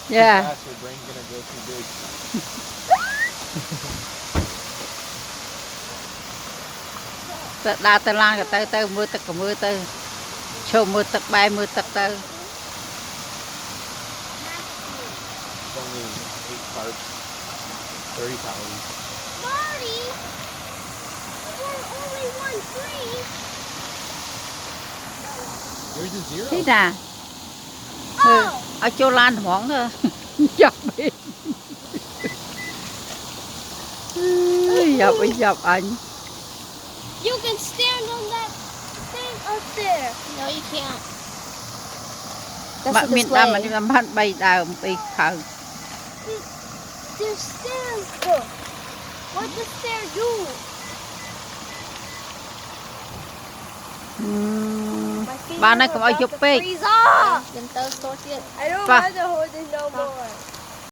Yeah. Fast, your brain's gonna go too big. Đa tơ lan tới mưa tật mưa tới show mưa tật bay mưa tật tới It's only 8 carbs, 30 calories. 30? For only one free? Yours is zero. thế nè Oh! ở chỗ lan hoảng dập đi dập anh You can stand on that thing up there. No, you can't. That's mà the miền Nam mà display. đi làm hát bay đào bay khờ The stairs. Look. What the stair do? My Ba fingers này are cũng ở about chụp to bê freeze off. Dân tơ tốtទៀត I don't Ba. want to hold it no more.